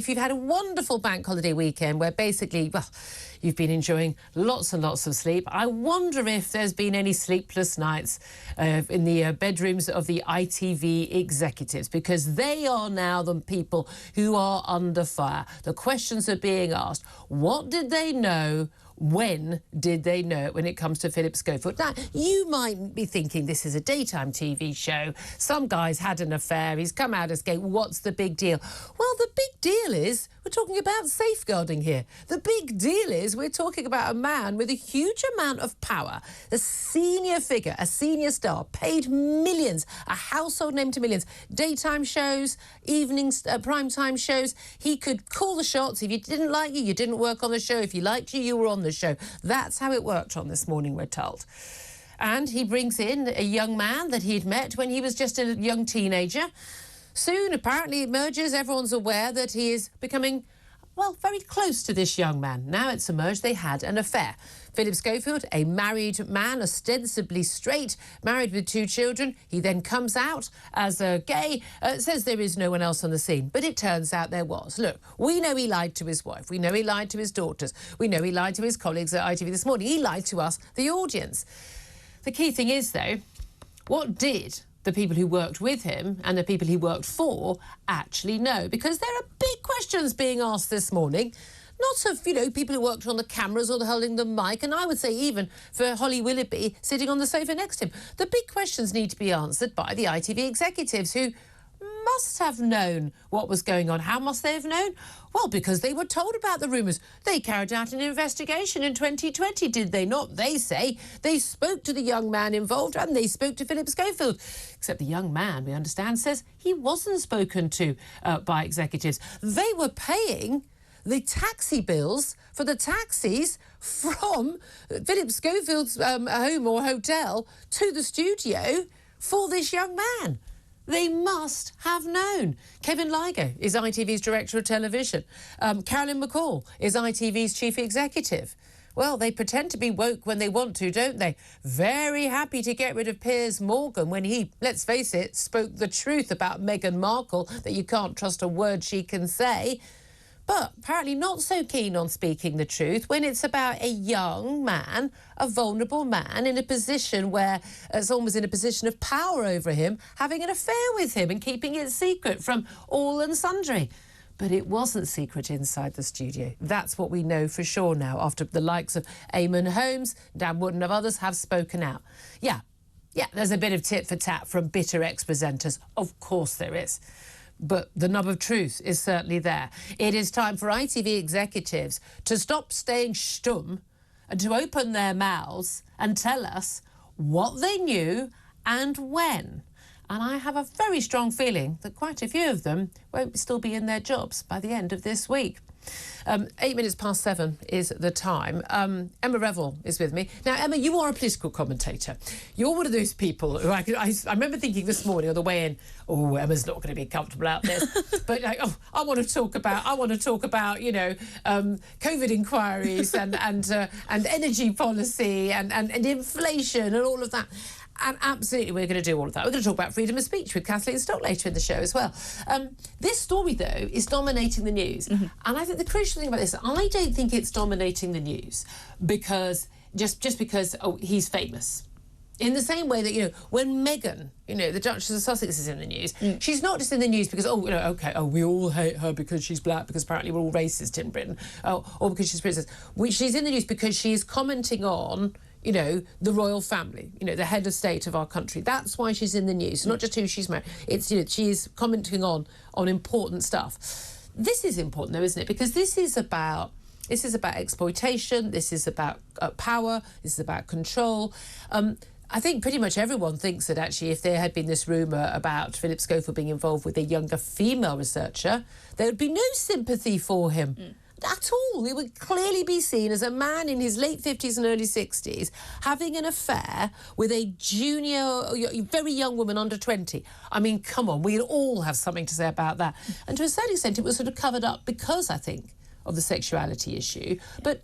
If you've had a wonderful bank holiday weekend where basically, well, you've been enjoying lots and lots of sleep, I wonder if there's been any sleepless nights in the bedrooms of the ITV executives, because they are now the people who are under fire. The questions are being asked. What did they know? When did they know it when it comes to Phillip Schofield? Now, you might be thinking this is a daytime TV show. Some guy's had an affair. He's come out as gay. What's the big deal? Well, the big deal is we're talking about safeguarding here. The big deal is we're talking about a man with a huge amount of power, a senior figure, a senior star, paid millions, a household name to millions, daytime shows, evening primetime shows. He could call the shots. If you didn't like you didn't work on the show. If you liked you were on the show. That's how it worked on This Morning, we're told. And he brings in a young man that he'd met when he was just a young teenager. Soon, apparently, it emerges, everyone's aware that he is becoming, well, very close to this young man. Now it's emerged they had an affair. Phillip Schofield, a married man, ostensibly straight, married with 2 children. He then comes out as a gay, says there is no one else on the scene. But it turns out there was. Look, we know he lied to his wife. We know he lied to his daughters. We know he lied to his colleagues at ITV This Morning. He lied to us, the audience. The key thing is, though, what did the people who worked with him and the people he worked for actually know? Because there are big questions being asked this morning. Not of, people who worked on the cameras or holding the mic, and I would say even for Holly Willoughby sitting on the sofa next to him. The big questions need to be answered by the ITV executives, who must have known what was going on. How must they have known? Well, because they were told about the rumours. They carried out an investigation in 2020, did they not? They say they spoke to the young man involved and they spoke to Phillip Schofield. Except the young man, we understand, says he wasn't spoken to by executives. They were paying the taxi bills for the taxis from Phillip Schofield's home or hotel to the studio for this young man. They must have known. Kevin Ligo is ITV's Director of Television. Carolyn McCall is ITV's Chief Executive. Well, they pretend to be woke when they want to, don't they? Very happy to get rid of Piers Morgan when he, let's face it, spoke the truth about Meghan Markle, that you can't trust a word she can say. But apparently not so keen on speaking the truth when it's about a young man, a vulnerable man in a position where it's almost in a position of power over him, having an affair with him and keeping it secret from all and sundry. But it wasn't secret inside the studio. That's what we know for sure now, after the likes of Eamon Holmes, Dan Wood and of others have spoken out. Yeah, there's a bit of tit for tat from bitter ex-presenters. Of course there is. But the nub of truth is certainly there. It is time for ITV executives to stop staying shtum and to open their mouths and tell us what they knew and when. And I have a very strong feeling that quite a few of them won't still be in their jobs by the end of this week. 8 minutes past 7 is the time. Emma Revel is with me. Now, Emma, you are a political commentator. You're one of those people who I remember thinking this morning on the way in, oh, Emma's not going to be comfortable out this. But like, oh, I want to talk about, COVID inquiries and energy policy and inflation and all of that. And absolutely, we're going to do all of that. We're going to talk about freedom of speech with Kathleen Stock later in the show as well. This story, though, is dominating the news. Mm-hmm. And I think the crucial thing about this, I don't think it's dominating the news because just because he's famous. In the same way that, when Meghan, the Duchess of Sussex is in the news, she's not just in the news because, we all hate her because she's black, because apparently we're all racist in Britain, or because she's princess. She's in the news because she is commenting on the royal family, the head of state of our country. That's why she's in the news, not just who she's married. It's, she's commenting on important stuff. This is important, though, isn't it? Because this is about exploitation, this is about power, this is about control. I think pretty much everyone thinks that actually if there had been this rumour about Phillip Schofield being involved with a younger female researcher, there would be no sympathy for him. At all. He would clearly be seen as a man in his late 50s and early 60s having an affair with a junior, very young woman under 20. I mean, come on, we'd all have something to say about that. And to a certain extent, it was sort of covered up because, I think, of the sexuality issue. But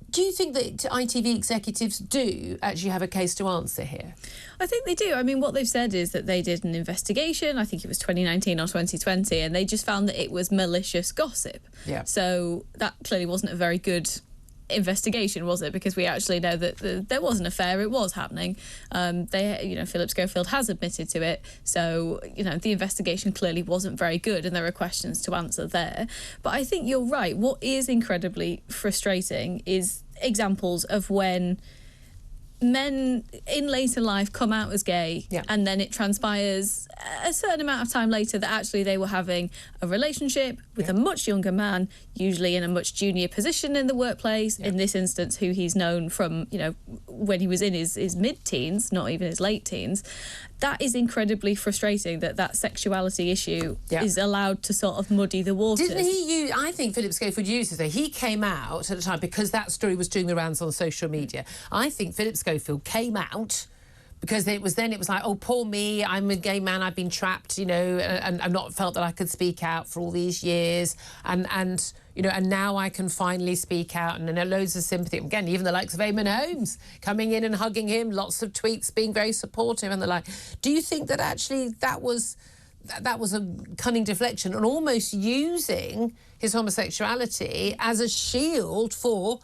Do you think that ITV executives do actually have a case to answer here? I think they do. I mean, what they've said is that they did an investigation, I think it was 2019 or 2020, and they just found that it was malicious gossip. Yeah. So that clearly wasn't a very good investigation, was it? Because we actually know that there was an affair, it was happening. Phillip Schofield has admitted to it, so the investigation clearly wasn't very good, and there are questions to answer there. But I think you're right. What is incredibly frustrating is examples of when men in later life come out as gay, and then it transpires a certain amount of time later that actually they were having a relationship with a much younger man, usually in a much junior position in the workplace, in this instance who he's known from when he was in his mid-teens, not even his late teens. That is incredibly frustrating that sexuality issue is allowed to sort of muddy the waters. Didn't he use, I think Phillip Schofield used it. He came out at the time because that story was doing the rounds on social media. I think Phillip Schofield came out because it was like, oh, poor me, I'm a gay man, I've been trapped, and I've not felt that I could speak out for all these years, and now I can finally speak out, and there are loads of sympathy. Again, even the likes of Eamon Holmes coming in and hugging him, lots of tweets being very supportive and the like. Do you think that actually that was a cunning deflection and almost using his homosexuality as a shield for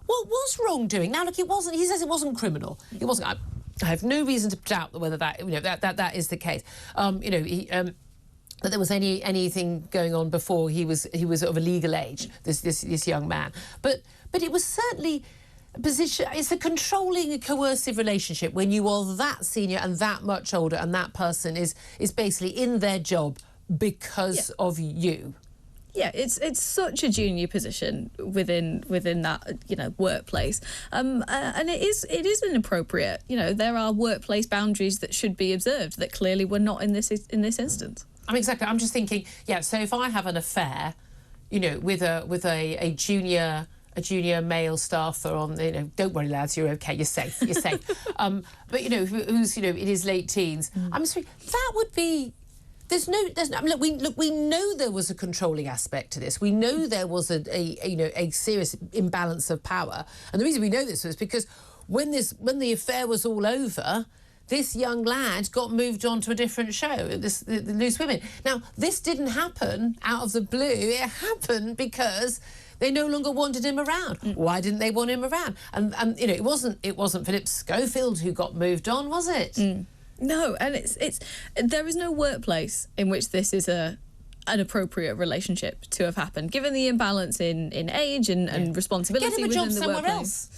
what was wrongdoing? Now, look, it wasn't. He says it wasn't criminal. It wasn't. I have no reason to doubt whether that is the case. That there was anything going on before he was of a legal age. This young man, but it was certainly a position. It's a controlling, coercive relationship when you are that senior and that much older, and that person is basically in their job because of you. Yeah, it's such a junior position within that workplace, and it is inappropriate. There are workplace boundaries that should be observed that clearly were not in this instance. I mean, exactly. I'm just thinking, so if I have an affair, with a junior male staffer on, don't worry, lads, you're okay, you're safe. But who's in his late teens, I'm sorry, that would be. There's no. I mean, look. We know there was a controlling aspect to this. We know there was a serious imbalance of power, and the reason we know this was because when the affair was all over, this young lad got moved on to a different show. The Loose Women. Now, this didn't happen out of the blue. It happened because they no longer wanted him around. Why didn't they want him around? And it wasn't Phillip Schofield who got moved on, was it? No, and there is no workplace in which this is an appropriate relationship to have happened, given the imbalance in age and responsibility within the workplace. Get him a job somewhere else.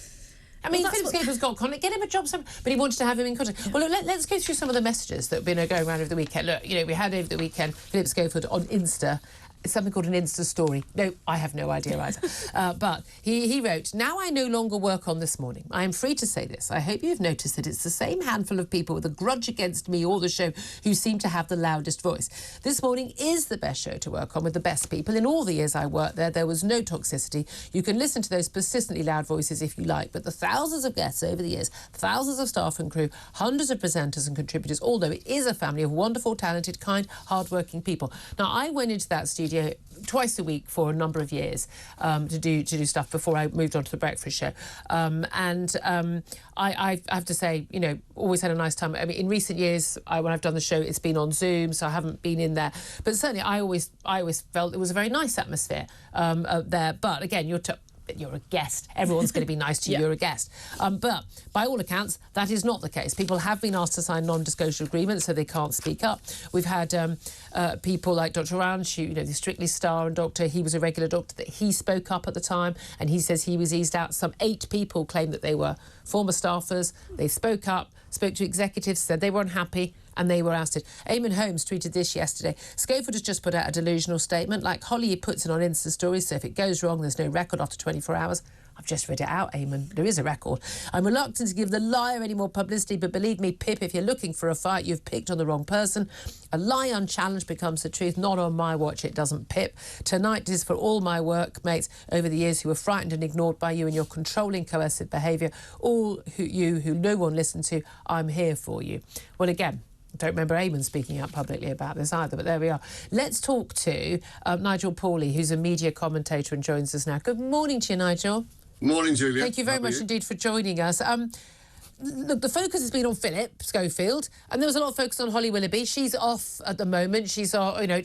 I mean, Phillip Schofield's got contact. Get him a job somewhere, but he wanted to have him in contact. Well, look, let's go through some of the messages that have been going around over the weekend. Look, we had over the weekend Phillip Schofield on Insta. It's something called an Insta story. No, I have no idea either. But he wrote, "Now I no longer work on This Morning. I am free to say this. I hope you have noticed that it's the same handful of people with a grudge against me or the show who seem to have the loudest voice. This Morning is the best show to work on with the best people. In all the years I worked there was no toxicity. You can listen to those persistently loud voices if you like, but the thousands of guests over the years, thousands of staff and crew, hundreds of presenters and contributors, although it is a family of wonderful, talented, kind, hard-working people." Now, I went into that studio twice a week for a number of years to do stuff before I moved on to the breakfast show, I have to say, always had a nice time. I mean, in recent years, when I've done the show, it's been on Zoom, so I haven't been in there. But certainly, I always felt it was a very nice atmosphere there. But again, you're a guest. Everyone's going to be nice to you. You're a guest. But by all accounts, that is not the case. People have been asked to sign non-disclosure agreements, so they can't speak up. We've had people like Dr. Ranch, the Strictly star and doctor. He was a regular doctor that he spoke up at the time, and he says he was eased out. Some 8 people claimed that they were former staffers. They spoke up, spoke to executives, said they were unhappy, and they were ousted. Eamon Holmes tweeted this yesterday. "Schofield has just put out a delusional statement. Like Holly, he puts it on Insta stories, so if it goes wrong, there's no record after 24 hours. I've just read it out, Eamon. There is a record. I'm reluctant to give the liar any more publicity, but believe me, Pip, if you're looking for a fight, you've picked on the wrong person. A lie unchallenged becomes the truth. Not on my watch, it doesn't, Pip. Tonight is for all my workmates over the years who were frightened and ignored by you and your controlling, coercive behaviour. All who no one listened to, I'm here for you." Well, again, I don't remember Eamon speaking out publicly about this either, but there we are. Let's talk to Nigel Pawley, who's a media commentator and joins us now. Good morning to you, Nigel. Morning, Julia. Thank you very much indeed for joining us. Look, the focus has been on Phillip Schofield, and there was a lot of focus on Holly Willoughby. She's off at the moment. She's,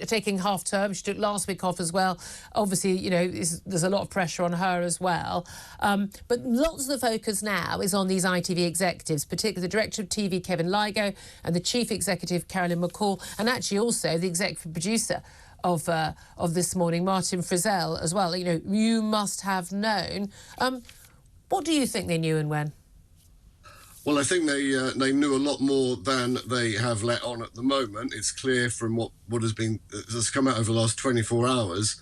taking half term. She took last week off as well. Obviously, there's a lot of pressure on her as well. But lots of the focus now is on these ITV executives, particularly the director of TV, Kevin Lygo, and the chief executive, Carolyn McCall, and actually also the executive producer of this morning, Martin Frizzell, as well. You must have known. What do you think they knew and when? Well, I think they knew a lot more than they have let on at the moment. It's clear from what has come out over the last 24 hours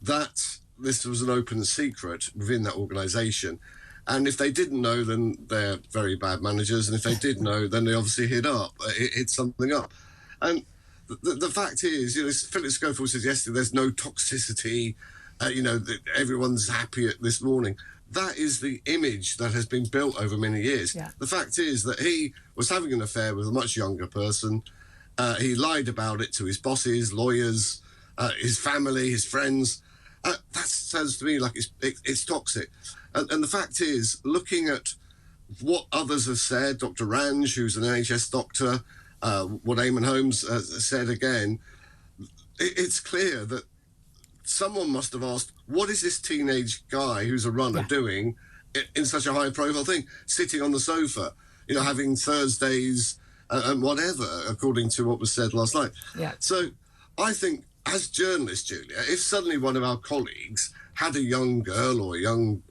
that this was an open secret within that organisation. And if they didn't know, then they're very bad managers. And if they did know, then they obviously hid something up. And the fact is, Phillip Schofield said yesterday there's no toxicity, everyone's happy this morning. That is the image that has been built over many years. Yeah. The fact is that he was having an affair with a much younger person. He lied about it to his bosses, lawyers, his family, his friends. That sounds to me like it's toxic. And the fact is, looking at what others have said, Dr. Range, who's an NHS doctor, what Eamon Holmes said again, it's clear that someone must have asked, what is this teenage guy who's a runner doing in such a high-profile thing, sitting on the sofa, having Thursdays and whatever, according to what was said last night. Yeah. So I think, as journalists, Julia, if suddenly one of our colleagues had a young girl or a young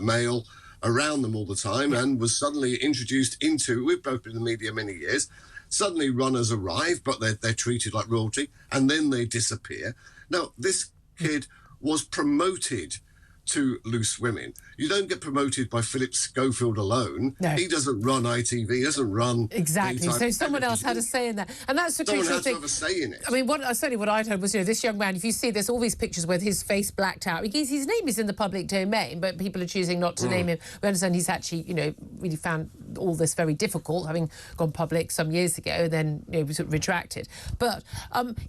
male around them all the time and was suddenly introduced into, we've both been in the media many years, suddenly runners arrive, but they're treated like royalty, and then they disappear. Now, this kid was promoted to Loose Women. You don't get promoted by Phillip Schofield alone. No. He doesn't run ITV, he doesn't run... Exactly, so someone else had a say in that. And that's the crucial thing. Someone has to have a say in it. I mean, certainly what I'd heard was, this young man, if you see, there's all these pictures with his face blacked out. His name is in the public domain, but people are choosing not to name him. We understand he's actually, really found all this very difficult, having gone public some years ago, and then, was retracted. But,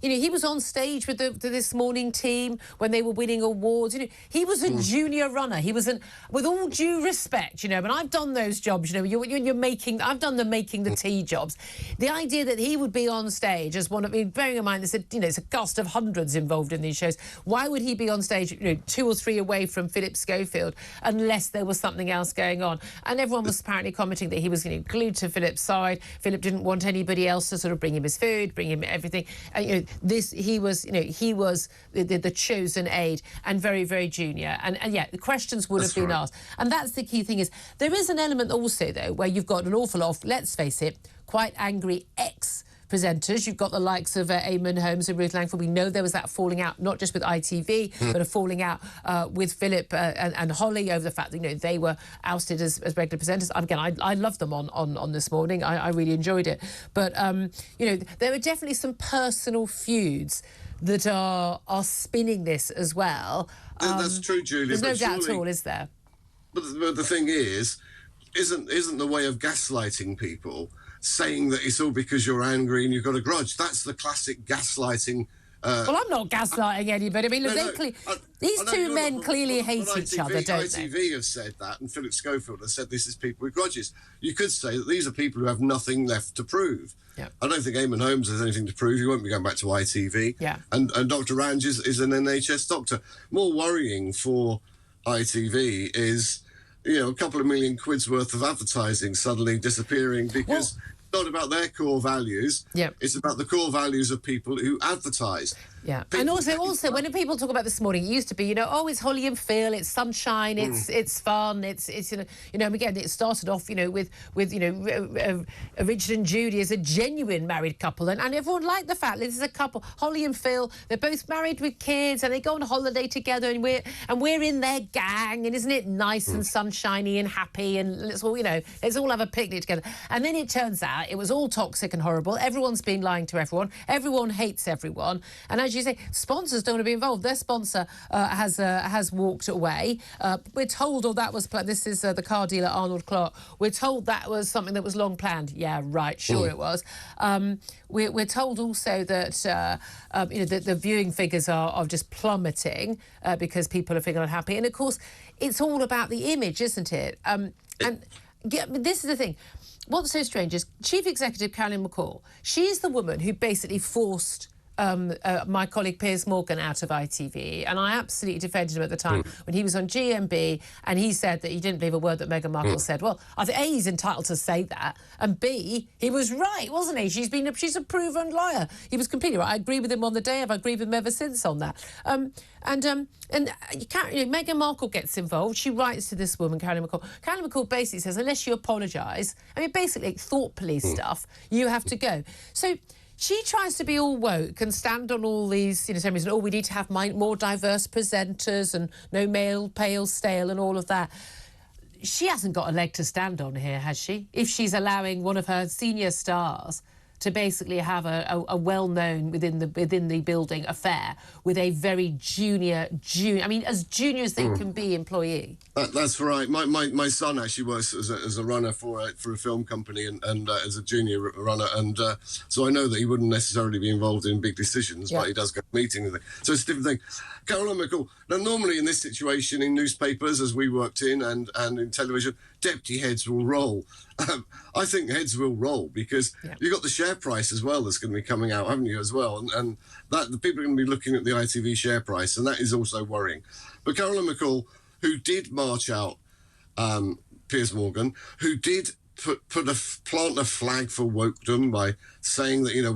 he was on stage with this morning team when they were winning awards. He was a junior runner. He was with all due respect, and I've done those jobs, I've done the making the tea jobs. The idea that he would be on stage as one of, bearing in mind, it's a cast of hundreds involved in these shows. Why would he be on stage, 2 or 3 away from Phillip Schofield, unless there was something else going on? And everyone was apparently commenting that he was glued to Phillip's side. Phillip didn't want anybody else to sort of bring him his food, bring him everything. He was the chosen aide, and very, very junior. And the questions would have been asked. And that's the key thing is, there is an element also, though, where you've got an awful lot of, let's face it, quite angry presenters. You've got the likes of Eamon Holmes and Ruth Langford. We know there was that falling out, not just with ITV, but a falling out with Phillip and Holly over the fact that, they were ousted as regular presenters. Again, I loved them on this morning. I really enjoyed it. But, there are definitely some personal feuds that are spinning this as well. That's true, Julia. There's no doubt at all, is there? But the thing is, isn't the way of gaslighting people saying that it's all because you're angry and you've got a grudge? That's the classic gaslighting. Well, I'm not gaslighting anybody. I mean, look, these two men clearly hate each other, don't they? ITV have said that, and Phillip Schofield has said this is people with grudges. You could say that these are people who have nothing left to prove. Yeah. I don't think Eamon Holmes has anything to prove. He won't be going back to ITV. Yeah. And Dr. Range is an NHS doctor. More worrying for ITV is, a couple of million quid's worth of advertising suddenly disappearing because it's not about their core values. Yep. It's about the core values of people who advertise. Yeah, and also, when people talk about this morning, it used to be, it's Holly and Phil, it's sunshine, it's fun, it's again, it started off, with Richard and Judy as a genuine married couple, and everyone liked the fact that this is a couple, Holly and Phil, they're both married with kids, and they go on holiday together, and we're in their gang, and isn't it nice and sunshiny and happy, and let's all have a picnic together. And then it turns out it was all toxic and horrible. Everyone's been lying to everyone. Everyone hates everyone, and as you say, sponsors don't want to be involved. Their sponsor has walked away. We're told, that was this is the car dealer Arnold Clark. We're told that was something that was long planned. Yeah, right, sure it was. We're told also that that the viewing figures are just plummeting because people are feeling unhappy. And of course, it's all about the image, isn't it? And this is the thing. What's so strange is Chief Executive Carolyn McCall, she's the woman who basically forced my colleague Piers Morgan out of ITV, and I absolutely defended him at the time when he was on GMB, and he said that he didn't believe a word that Meghan Markle said. Well, I think A, he's entitled to say that, and B, he was right, wasn't he? She's a proven liar. He was completely right. I agree with him on the day. I've agreed with him ever since on that. Meghan Markle gets involved. She writes to this woman, Carolyn McCall. Carolyn McCall basically says, unless you apologise, basically thought police stuff, you have to go. So she tries to be all woke and stand on all these, ceremonies, and we need to have more diverse presenters and no male, pale, stale and all of that. She hasn't got a leg to stand on here, has she? If she's allowing one of her senior stars to basically have a well-known within the building affair with a very junior, as junior as they can be employee. That's right. My son actually works as a runner for a film company and as a junior runner, and so I know that he wouldn't necessarily be involved in big decisions, but he does go to meetings. So it's a different thing. Carolyn McCall. Now, normally in this situation, in newspapers, as we worked in, and in television, deputy heads will roll. I think heads will roll because you've got the share price as well that's going to be coming out, haven't you, as well? And that the people are going to be looking at the ITV share price, and that is also worrying. But Carolyn McCall, who did march out Piers Morgan, who did plant a flag for wokedom by saying that,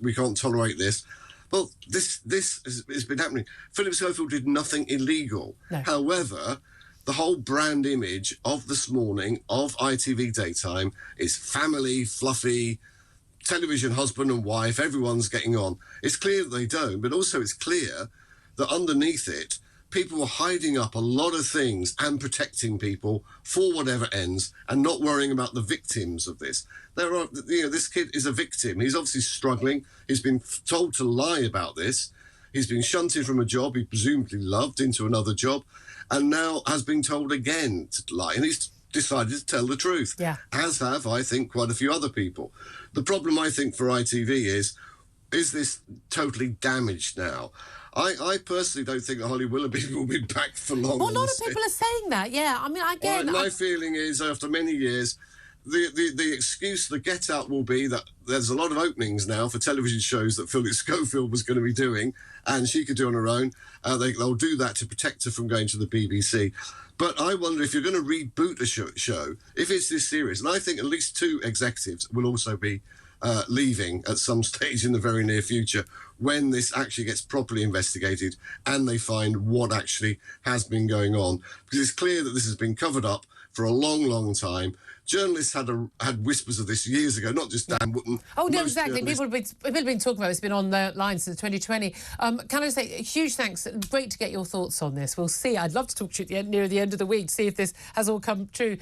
we can't tolerate this. Well, this has been happening. Phillip Schofield did nothing illegal. No. However, the whole brand image of this morning of ITV daytime is family, fluffy, television husband and wife, everyone's getting on. It's clear that they don't, but also it's clear that underneath it, people are hiding up a lot of things and protecting people for whatever ends and not worrying about the victims of this. This kid is a victim. He's obviously struggling. He's been told to lie about this. He's been shunted from a job he presumably loved into another job, and now has been told again to lie. And he's decided to tell the truth, as have, I think, quite a few other people. The problem, I think, for ITV is this totally damaged now? I personally don't think that Holly Willoughby will be back for long. Well, a lot of people are saying that, my feeling is, after many years, the excuse, the get-out will be that there's a lot of openings now for television shows that Phillip Schofield was going to be doing, and she could do on her own. They'll do that to protect her from going to the BBC. But I wonder if you're going to reboot a show, if it's this serious, and I think at least 2 executives will also be leaving at some stage in the very near future when this actually gets properly investigated and they find what actually has been going on. Because it's clear that this has been covered up for a long, long time. Journalists had whispers of this years ago, not just Dan Wootton. Oh, no, exactly. People have been talking about it. It's been on the line since 2020. Can I say a huge thanks? Great to get your thoughts on this. We'll see. I'd love to talk to you near the end of the week, see if this has all come true.